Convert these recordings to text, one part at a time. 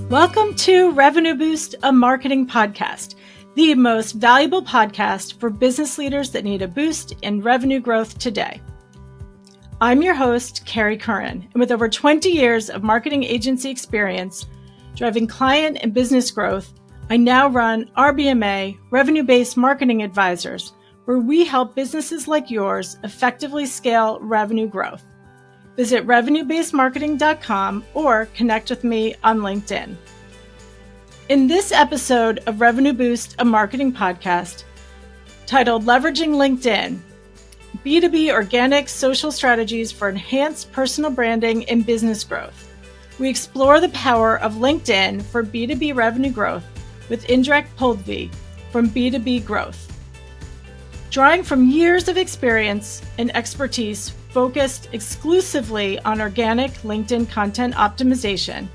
Welcome to Revenue Boost, a marketing podcast, the most valuable podcast for business leaders that need a boost in revenue growth today. I'm your host, Carrie Curran, and with over 20 years of marketing agency experience driving client and business growth, I now run RBMA, Revenue-Based Marketing Advisors, where we help businesses like yours effectively scale revenue growth. Visit revenuebasedmarketing.com or connect with me on LinkedIn. In this episode of Revenue Boost, a marketing podcast titled Leveraging LinkedIn, B2B organic social strategies for enhanced personal branding and business growth, we explore the power of LinkedIn for B2B revenue growth with Indrek Poldvi from B2B Growth. Drawing from years of experience and expertise focused exclusively on organic LinkedIn content optimization,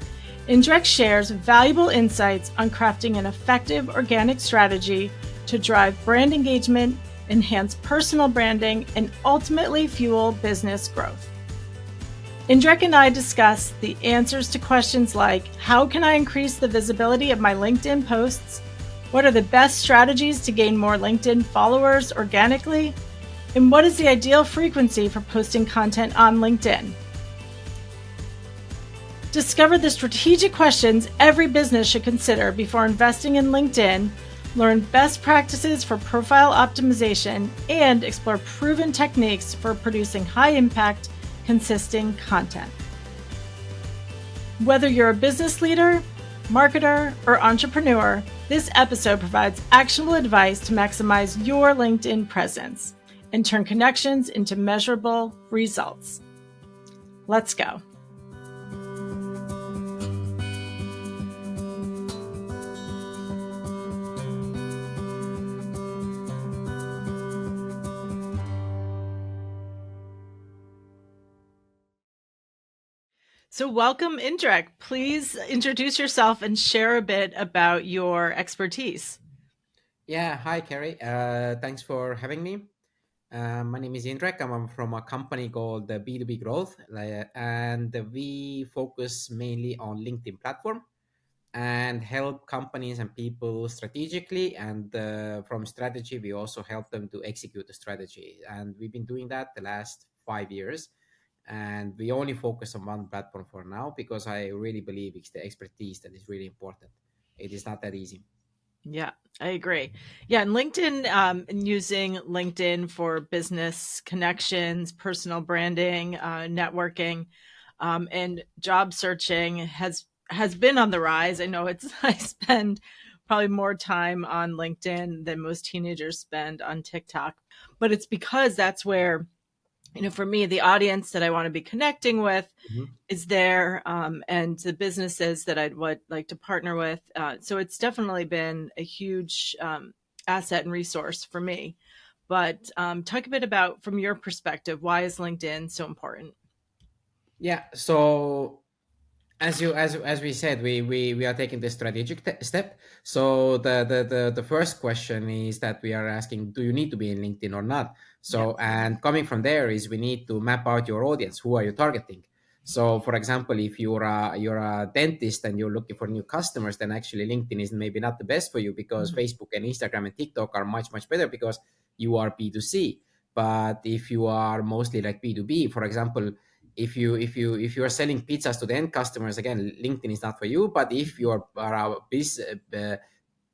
Indrek shares valuable insights on crafting an effective organic strategy to drive brand engagement, enhance personal branding, and ultimately fuel business growth. Indrek and I discuss the answers to questions like, how can I increase the visibility of my LinkedIn posts? What are the best strategies to gain more LinkedIn followers organically? And what is the ideal frequency for posting content on LinkedIn? Discover the strategic questions every business should consider before investing in LinkedIn, learn best practices for profile optimization, and explore proven techniques for producing high-impact, consistent content. Whether you're a business leader, marketer, or entrepreneur, this episode provides actionable advice to maximize your LinkedIn presence and turn connections into measurable results. Let's go. So welcome, Indrek. Please introduce yourself and share a bit about your expertise. Yeah, hi, Carrie. Thanks for having me. My name is Indrek. I'm from a company called B2B Growth, and we focus mainly on LinkedIn platform and help companies and people strategically. And from strategy, we also help them to execute the strategy. And we've been doing that the last 5 years. And we only focus on one platform for now because I really believe it's the expertise that is really important. It is not that easy. Yeah, I agree. Yeah, and LinkedIn, and using LinkedIn for business connections, personal branding, networking, and job searching has been on the rise. I know I spend probably more time on LinkedIn than most teenagers spend on TikTok, but it's because that's where, for me, the audience that I want to be connecting with Mhm. is there, and the businesses that I would like to partner with. So it's definitely been a huge asset and resource for me. But talk a bit about, from your perspective, why is LinkedIn so important? Yeah. So as we said, we are taking the strategic step. So the first question is that we are asking, do you need to be in LinkedIn or not? Yeah. So, and coming from there is we need to map out your audience. Who are you targeting? So for example, if you're a dentist and you're looking for new customers, then actually LinkedIn is maybe not the best for you, because Mhm. Facebook and Instagram and TikTok are much better because you are B2C. But if you are mostly like B2B, for example, if you are selling pizzas to the end customers, again, LinkedIn is not for you. But if you are a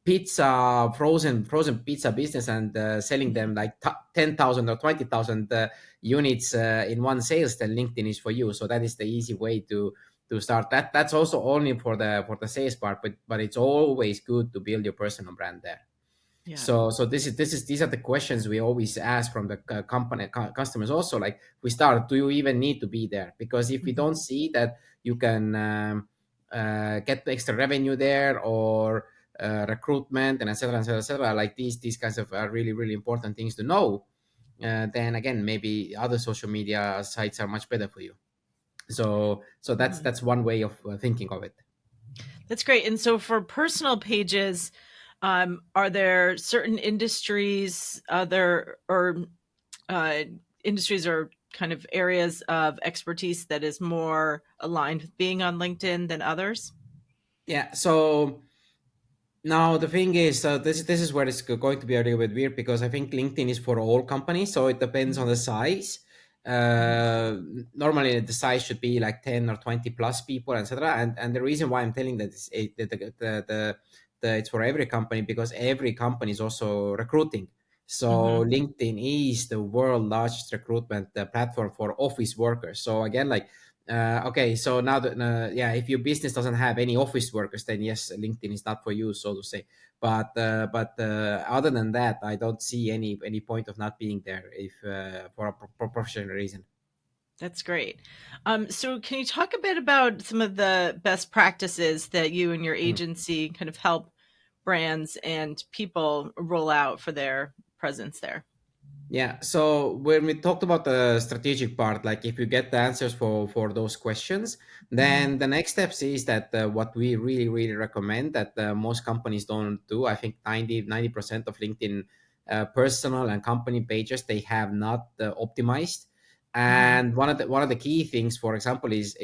pizza frozen pizza business and selling them like 10,000 or 20,000 units in one sales, then LinkedIn is for you. So that is the easy way to start. That's also only for the sales part, but it's always good to build your personal brand there. Yeah. So these are the questions we always ask from the customers also. Like, we start, do you even need to be there? Because if we Mhm. don't see that you can get the extra revenue there, or recruitment and etc., like these kinds of are really important things to know, then again, maybe other social media sites are much better for you. So that's Mhm. that's one way of thinking of it. That's great. And so for personal pages, are there certain industries, other or uh, industries or kind of areas of expertise that is more aligned with being on LinkedIn than others? Yeah. So now the thing is, this is where it's going to be a little bit weird because I think LinkedIn is for all companies, so it depends on the size. Mhm. Uh, Normally the size should be like 10 or 20 plus people, etc. And the reason why I'm telling that is it's for every company because every company is also recruiting. So Mhm. LinkedIn is the world largest recruitment platform for office workers. So again, like okay, so now that yeah, if your business doesn't have any office workers, then yes, LinkedIn is not for you, so to say. But other than that, I don't see any point of not being there if for a professional reason. That's great. So can you talk a bit about some of the best practices that you and your Mm. agency kind of help brands and people roll out for their presence there? Yeah. So when we talked about the strategic part, like if you get the answers for those questions, Mhm. then the next steps is that what we really recommend that most companies don't do. I think 90% of LinkedIn personal and company pages they have not optimized. Mhm. And one of the key things, for example, is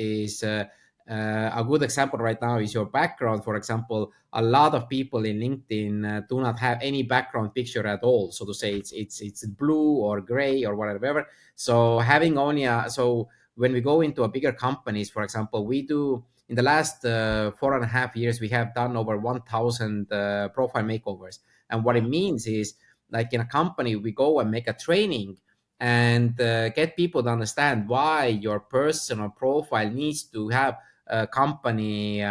a good example right now is your background. For example, a lot of people in LinkedIn do not have any background picture at all. So to say, it's blue or gray or whatever. So having only a so when we go into a bigger companies, for example, we do in the last 4.5 years we have done over 1,000 profile makeovers. And what it Wow. means is like in a company we go and make a training and get people to understand why your personal profile needs to have a company.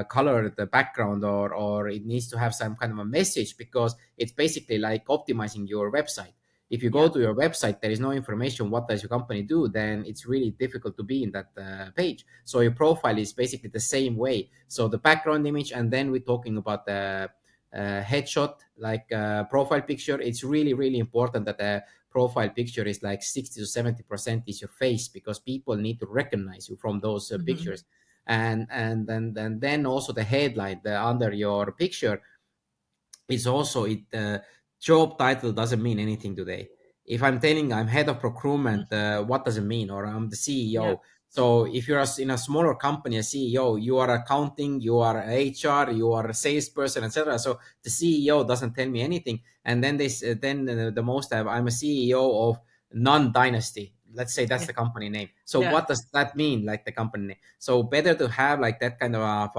Colored the background or it needs to have some kind of a message because it's basically like optimizing your website. If you go Yeah. to your website there is no information what does your company do, then it's really difficult to be in that page. So your profile is basically the same way, so the background image, and then we're talking about the headshot, like profile picture. It's really important that the profile picture is like 60 to 70% is your face because people need to recognize you from those Mhm. pictures. And then also the headline under your picture is also it job title doesn't mean anything today. If I'm telling I'm head of procurement, Mhm. what does it mean? Or I'm the Yeah. CEO. So if you're in a smaller company, a CEO, you are accounting, you are HR, you are a salesperson, etc. So the CEO doesn't tell me anything. And then the most I'm a CEO of non-dynasty. Let's say that's Yeah. the company name. So Yeah. what does that mean? Like the company name. So better to have like that kind of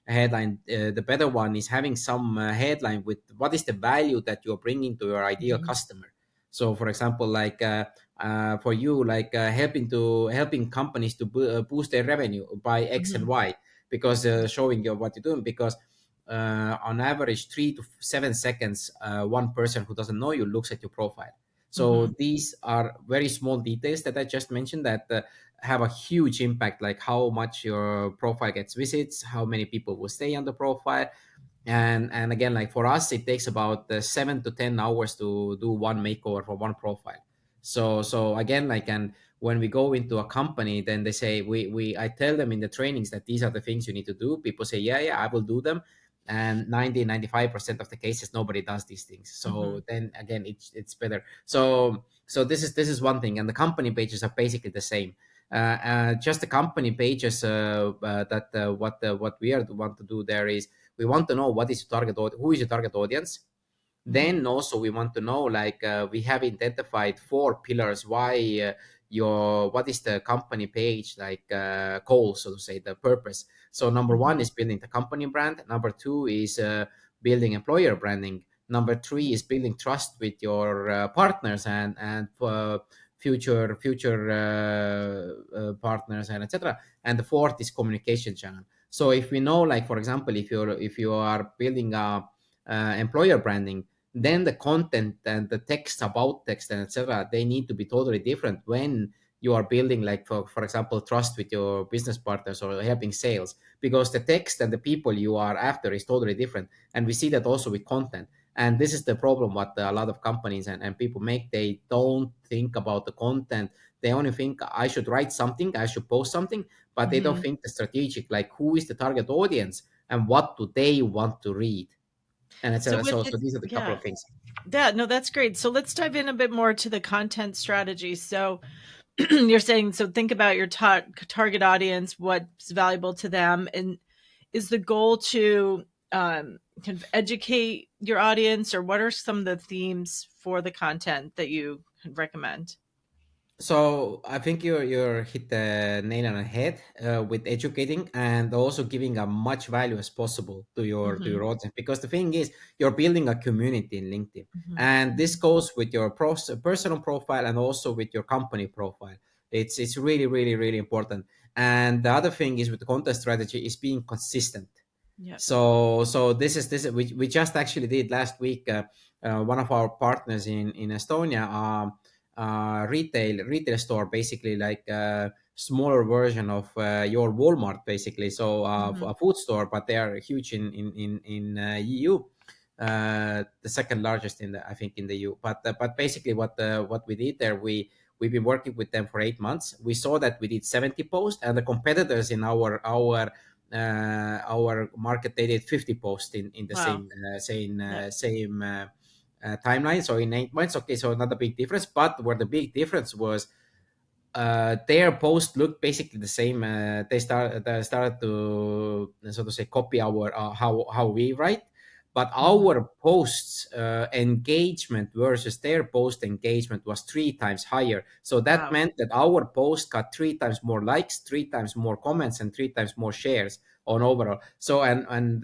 headline. The better one is having some headline with what is the value that you're bringing to your ideal Mhm. customer. So for example, like for you, like helping companies to boost their revenue by X and Mhm. Y, because showing you what you're doing, because on average 3 to 7 seconds one person who doesn't know you looks at your profile. So Mhm. these are very small details that I just mentioned that have a huge impact, like how much your profile gets visits, how many people will stay on the profile. And again, like for us it takes about 7 to 10 hours to do one makeover for one profile. So again, like, and when we go into a company, then they say we I tell them in the trainings that these are the things you need to do. People say yeah, I will do them. And 95% of the cases nobody does these things. So Mhm. then again, it's better. So this is one thing, and the company pages are basically the same. Just the company pages that what we are want to do there is we want to know what is your who is your target audience. Mhm. Then also we want to know, like we have identified 4 pillars why your what is the company page like goal, so to say, the purpose. So number one Mhm. is building the company brand. Number two is building employer branding. Number three is building trust with your partners and future partners and etc. And the fourth is communication channel. So if we know, like for example, if you are building a employer branding, then the content and the text about text and etc. they need to be totally different when you are building, like for example, trust with your business partners or helping sales, because the text and the people you are after is totally different. And we see that also with content. And this is the problem what a lot of companies and people make. They don't think about the content. They only think I should write something, I should post something, but they don't Mhm. think the strategic, like who is the target audience and what do they want to read, and So etc. with So it, these are the couple yeah. of things. Yeah, no, that's great. So let's dive in a bit more to the content strategy. So you're saying, so think about your target audience, what's valuable to them. And is the goal to kind of educate your audience, or what are some of the themes for the content that you recommend? So I think you're hit the nail on the head with educating and also giving as much value as possible to Mm-hmm. your audience, because the thing is you're building a community in LinkedIn, Mm-hmm. and this goes with your personal profile and also with your company profile. It's really really important. And the other thing is with the content strategy is being consistent. Yep. So this is we just actually did last week. One of our partners in Estonia, retail store, basically like a smaller version of your Walmart, basically. So Mm-hmm. a food store, but they are huge in EU. The second largest in the, I think, in the EU. But basically what we did there, we've been working with them for 8 months. We saw that we did 70 posts, and the competitors in our market, they did 50 posts in the Wow. Yep. same timeline. So in 8 months, okay, so not a big difference. But where the big difference was, their post looked basically the same. They started to, so to say, copy our how we write, but Mm-hmm. our posts engagement versus their post engagement was 3 times higher. So that Wow. meant that our post got 3 times more likes, 3 times more comments, and 3 times more shares on overall. So and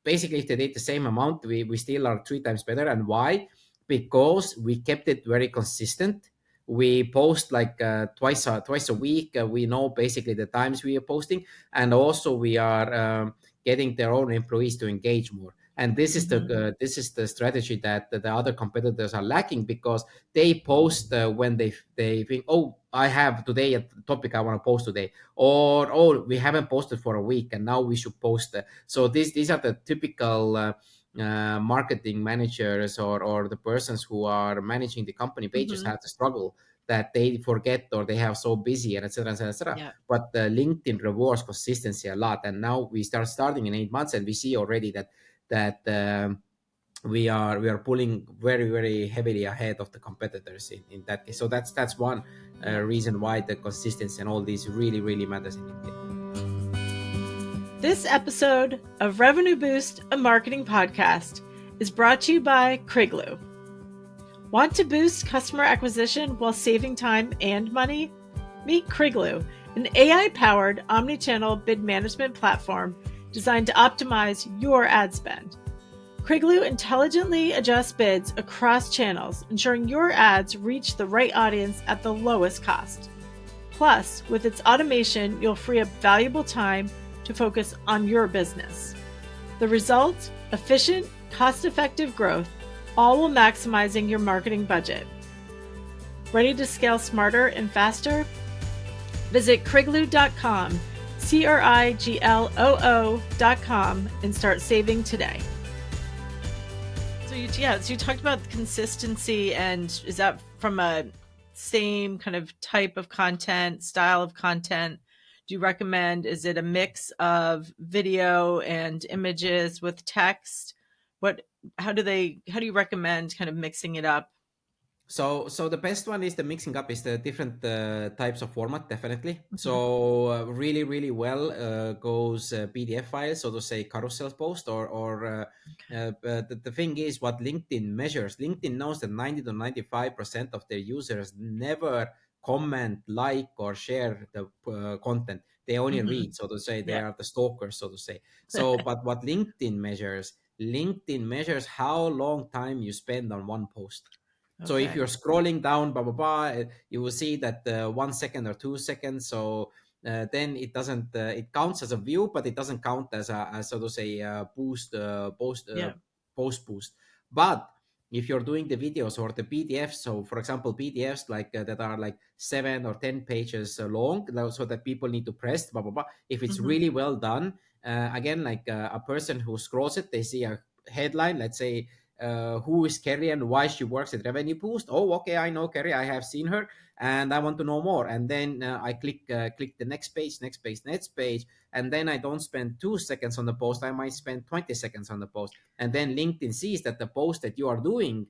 basically, if they did the same amount, we still are 3 times better. And why? Because we kept it very consistent. We post like twice a week. We know basically the times we are posting, and also we are getting their own employees to engage more. And Mm-hmm. this is the strategy that the other competitors are lacking, because they post when they think, oh, I have today a topic I want to post today, or oh, we haven't posted for a week and now we should post. So these are the typical marketing managers, or the persons who are managing the company pages, Mm-hmm. have to struggle, that they forget or they have so busy, and etc etc etc. Yeah. But LinkedIn rewards consistency a lot, and now we starting in 8 months, and we see already that we are pulling very very heavily ahead of the competitors in that case. So that's one Yeah. reason why the consistency and all these really really matters in LinkedIn. This episode of Revenue Boost, a marketing podcast, is brought to you by Kriglu. Want to boost customer acquisition while saving time and money? Meet Kriglu, an AI-powered omni-channel bid management platform designed to optimize your ad spend. Kriglu intelligently adjusts bids across channels, ensuring your ads reach the right audience at the lowest cost. Plus, with its automation, you'll free up valuable time to focus on your business. The result? Efficient, cost-effective growth, all while maximizing your marketing budget. Ready to scale smarter and faster? Visit Kriglu.com, Kriglo.com, and start saving today. So you talked about consistency, and is that from a same kind of type of content, style of content? Do you recommend, is it a mix of video and images with text? What how do you recommend kind of mixing it up? So the best one is the mixing up is the different types of format, definitely. Mm-hmm. So really really well goes PDF files, so to say carousel post, Okay. but the thing is what LinkedIn measures. LinkedIn knows that 90 to 95% of their users never comment, like, or share the content. They only Mm-hmm. read, so to say. They Yeah. are the stalkers, so to say. So but what LinkedIn measures how long time you spend on one post. So if Okay. you're scrolling down, blah blah blah, you will see that 1 second or 2 seconds. So then it doesn't. It counts as a view, but it doesn't count as so to say Yeah. post boost. But if you're doing the videos or the PDFs, so for example PDFs like that are like 7 or 10 pages long, so that people need to press blah blah blah. If it's Mm-hmm. really well done, again, like a person who scrolls it, they see a headline, let's say who is Kerry and why she works at Revenue Boost. Oh, okay, I know Kerry. I have seen her, and I want to know more. And then I click the next page, next page, and then I don't spend 2 seconds on the post. I might spend 20 seconds on the post, and then LinkedIn sees that the post that you are doing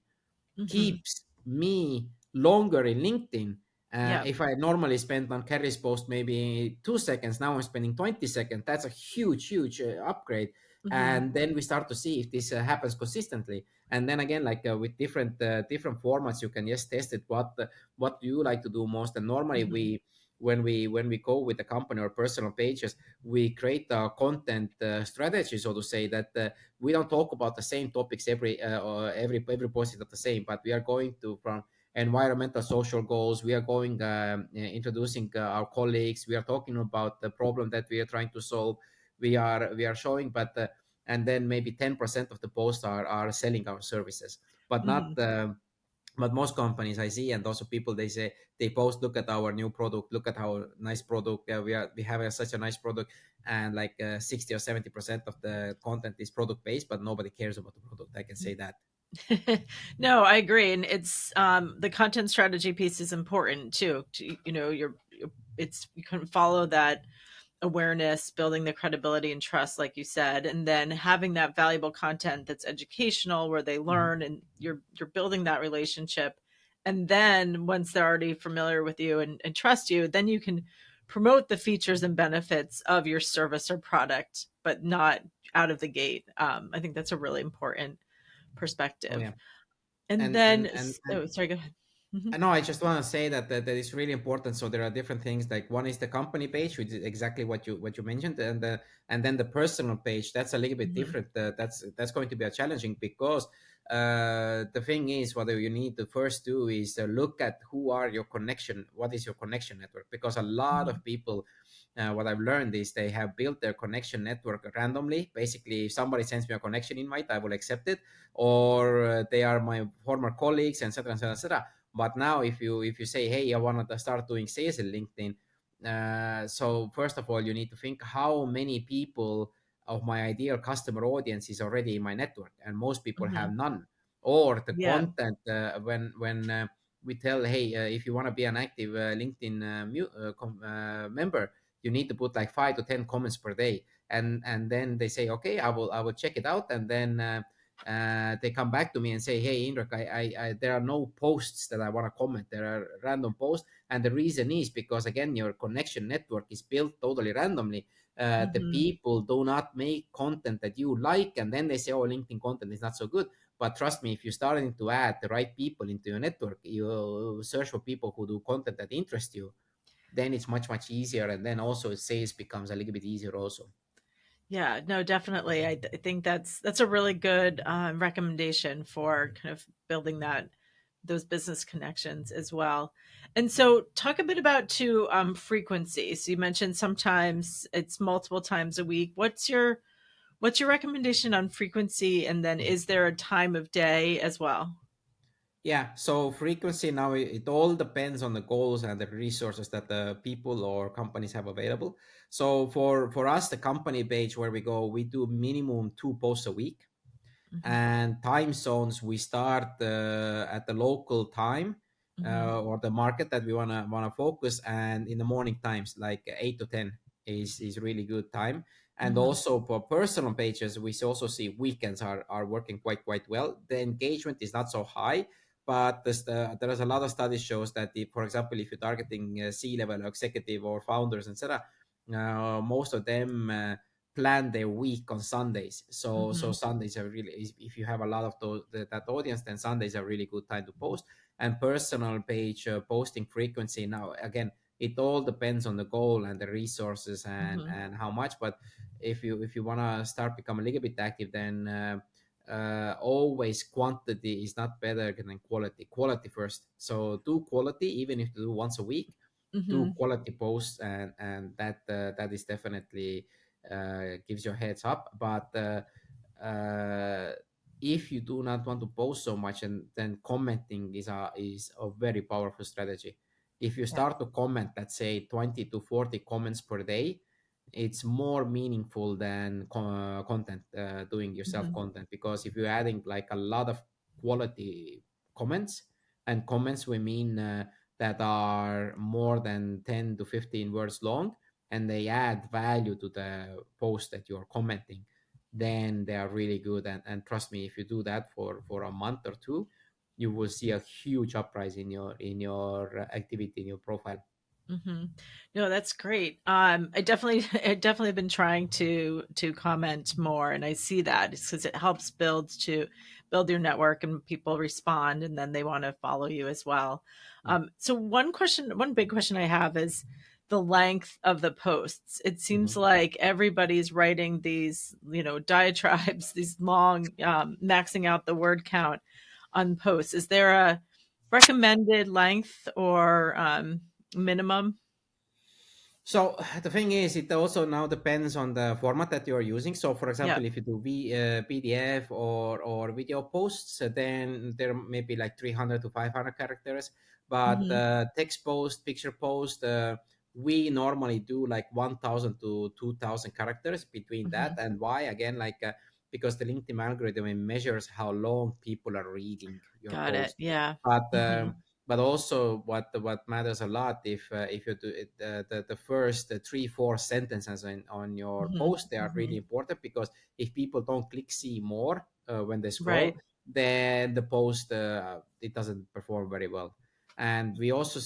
Mm-hmm. keeps me longer in LinkedIn, Yeah. If I normally spend on Carrie's post maybe 2 seconds, now I'm spending 20 seconds. That's a huge upgrade. Hmm. And then we start to see if this happens consistently. And then again, like with different formats, you can just test it. What do you like to do most? And normally Hmm. when we go with the company or personal pages, we create a content strategy, so to say, that we don't talk about the same topics every post is not the same, but we are going to from environmental social goals. We are going introducing our colleagues. We are talking about the problem that we are trying to solve. We are showing, but and then maybe 10% of the posts are selling our services, but not. Hmm. But most companies I see, and also people, they say they post, look at our new product, look at our nice product. Yeah, we have such a nice product, and like 60 or 70% of the content is product based, but nobody cares about the product. I can say that. No, I agree, and it's the content strategy piece is important too. It's you can follow that awareness, building the credibility and trust, like you said, and then having that valuable content that's educational, where they Mhm. learn, and you're building that relationship. And then once they're already familiar with you and trust you, then you can promote the features and benefits of your service or product, but not out of the gate. I think that's a really important Oh perspective. yeah. And and and then, and oh, sorry, go ahead. I Mhm. know. I just want to say that is really important. So there are different things. Like one is the company page, which is exactly what you mentioned, and then the personal page. That's a little bit Mhm. different. That's going to be a challenging because the thing is, what you need to first do is look at who are your connection. What is your connection network? Because a lot Mhm. of people, what I've learned is they have built their connection network randomly. Basically, if somebody sends me a connection invite, I will accept it, or they are my former colleagues, etc., etc., etc. But now, if you say, hey, I want to start doing sales in LinkedIn, so first of all, you need to think how many people of my ideal customer audience is already in my network, and most people have Mhm. none. Or the Yeah. content when we tell, hey, if you want to be an active LinkedIn member, you need to put like 5 to 10 comments per day, and then they say, okay, I will check it out, and then they come back to me and say, hey, Indrek, there are no posts that I want to comment. There are random posts. And the reason is because, again, your connection network is built totally randomly. The Mhm. people do not make content that you like. And then they say, oh, LinkedIn content is not so good. But trust me, if you're starting to add the right people into your network, you search for people who do content that interest you, then it's much easier. And then also sales becomes a little bit easier also. Yeah, no, definitely. I think that's a really good recommendation for kind of building that those business connections as well. And so, talk a bit about too frequency. So you mentioned sometimes it's multiple times a week. What's your recommendation on frequency? And then, is there a time of day as well? Yeah, so frequency now, it all depends on the goals and the resources that the people or companies have available. So for us, the company page where we go, we do minimum 2 posts a week, Hmm. and time zones, we start at the local time Hmm. or the market that we wanna focus, and in the morning times like 8 to 10 is really good time. And Hmm. also for personal pages, we also see weekends are working quite well. The engagement is not so high, but there is a lot of studies shows that if, for example, if you're targeting C-level executive or founders, etc., most of them plan their week on Sundays. So Hmm. Sundays are really, if you have a lot of that audience, then Sundays are really good time to post. And personal page posting frequency, now again, it all depends on the goal and the resources Hmm. and how much. But if you want to start become a little bit active, then always quantity is not better than quality. Quality first. So do quality, even if you do once a week, do Hmm. quality posts, and that is definitely gives you a heads up. But if you do not want to post so much, and then commenting is a very powerful strategy. If you Yeah. start to comment, let's say 20 to 40 comments per day, it's more meaningful than content, doing yourself Hmm. content. Because if you're adding like a lot of quality comments, and comments we mean that are more than 10 to 15 words long, and they add value to the post that you're commenting, then they are really good. And trust me, if you do that for a month or two, you will see a huge uprise in your activity in your profile. Mm-hmm. No, that's great. I definitely, I definitely been trying to comment more, and I see that because it helps build your network, and people respond, and then they want to follow you as well. Yeah. So one big question I have is the length of the posts. It seems Mhm. like everybody's writing these, diatribes, these long, maxing out the word count on posts. Is there a recommended length or minimum? So the thing is, it also now depends on the format that you are using. So, for Yeah. example, if you do PDF or video posts, then there may be like 300 to 500 characters. But Mhm. text post, picture post, we normally do like 1,000 to 2,000 characters between that. Mhm. And why? Again, because the LinkedIn algorithm, it measures how long people are reading your Got it. post. Yeah. But Mhm. but also what matters a lot, if you do it, the first 3 4 sentences on your Mhm. post, they are really Mhm. important, because if people don't click see more when they scroll, Right. then the post, it doesn't perform very well. And we also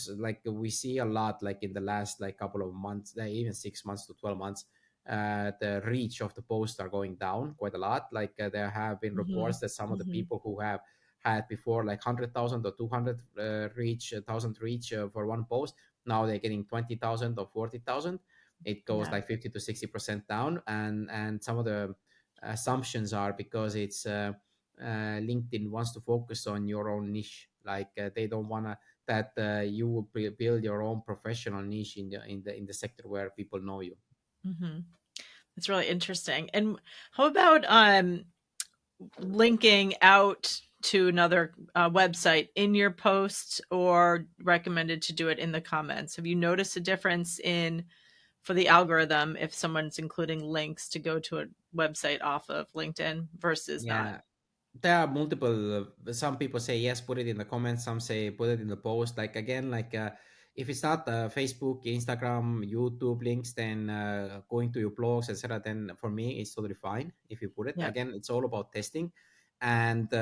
we see a lot, like in the last like couple of months, even 6 months to 12 months, the reach of the post are going down quite a lot. There have been Mhm. reports that some of the Mhm. people who have had before like 100,000 or 200 reach, 1,000 reach for one post, now they're getting 20,000 or 40,000. It goes Yeah. like 50 to 60% down. And some of the assumptions are because it's LinkedIn wants to focus on your own niche. They don't want to that you will build your own professional niche in the sector where people know you. Mhm. It's really interesting. And how about linking out to another website in your post, or recommended to do it in the comments? Have you noticed a difference in for the algorithm if someone's including links to go to a website off of LinkedIn versus not? Yeah, there are multiple. Some people say yes, put it in the comments. Some say put it in the post. Again, if it's not Facebook, Instagram, YouTube links, then going to your blogs, etc. Then for me, it's totally fine if you put it. Yep. Again, it's all about testing, and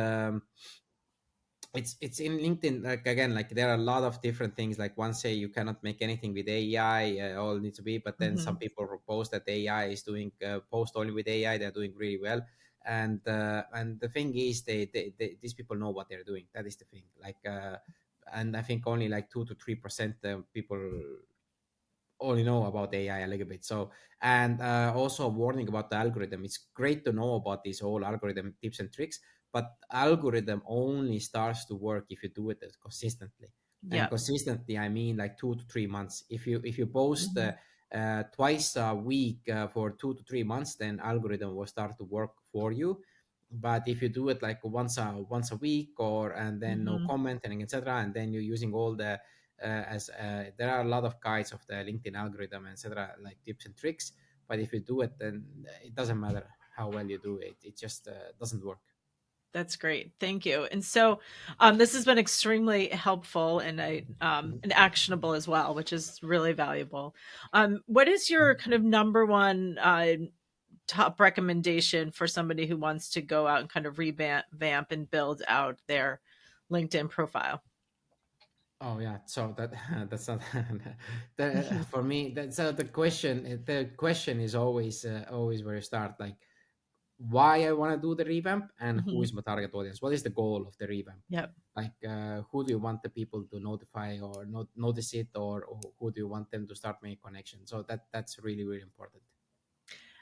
it's in LinkedIn. Again, there are a lot of different things. Like one say you cannot make anything with AI, all needs to be. But then some Mhm. people propose that AI is doing post only with AI. They're doing really well. And the thing is, these people know what they're doing. That is the thing. And I think only like 2 to 3% people only know about AI a little bit. So, and also a warning about the algorithm. It's great to know about these whole algorithm tips and tricks, but algorithm only starts to work if you do it consistently. And Yep. consistently, I mean like 2 to 3 months. If you post Mhm. twice a week for 2 to 3 months, then algorithm will start to work for you. But if you do it like once a week, or and then no Mhm. commenting, etc., and then you're using all the as there are a lot of guides of the LinkedIn algorithm, etc., like tips and tricks. But if you do it, then it doesn't matter how well you do it. It just doesn't work. That's great. Thank you. And so this has been extremely helpful Mhm. and actionable as well, which is really valuable. What is your kind of number one top recommendation for somebody who wants to go out and kind of revamp and build out their LinkedIn profile? Oh yeah, so that that's not for me. That's the question is always where you start, like why I want to do the revamp and who Mhm. is my target audience. What is the goal of the revamp? Yep. Who do you want the people to notify or not notice it, or who do you want them to start making connection? So that's really really important.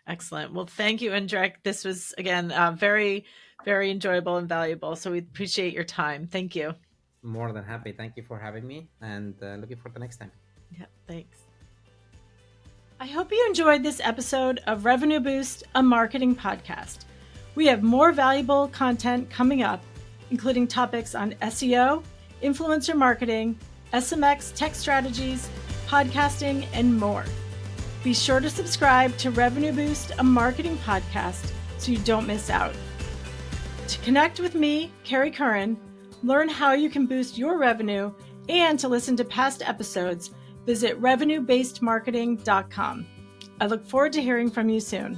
Excellent. Well, thank you, Indrek. This was, again, very, very enjoyable and valuable. So we appreciate your time. Thank you. More than happy. Thank you for having me, and looking for the next time. Yep. Thanks. I hope you enjoyed this episode of Revenue Boost, a marketing podcast. We have more valuable content coming up, including topics on SEO, influencer marketing, SMX tech strategies, podcasting, and more. Be sure to subscribe to Revenue Boost, a marketing podcast, so you don't miss out. To connect with me, Carrie Curran, learn how you can boost your revenue, and to listen to past episodes, visit revenuebasedmarketing.com. I look forward to hearing from you soon.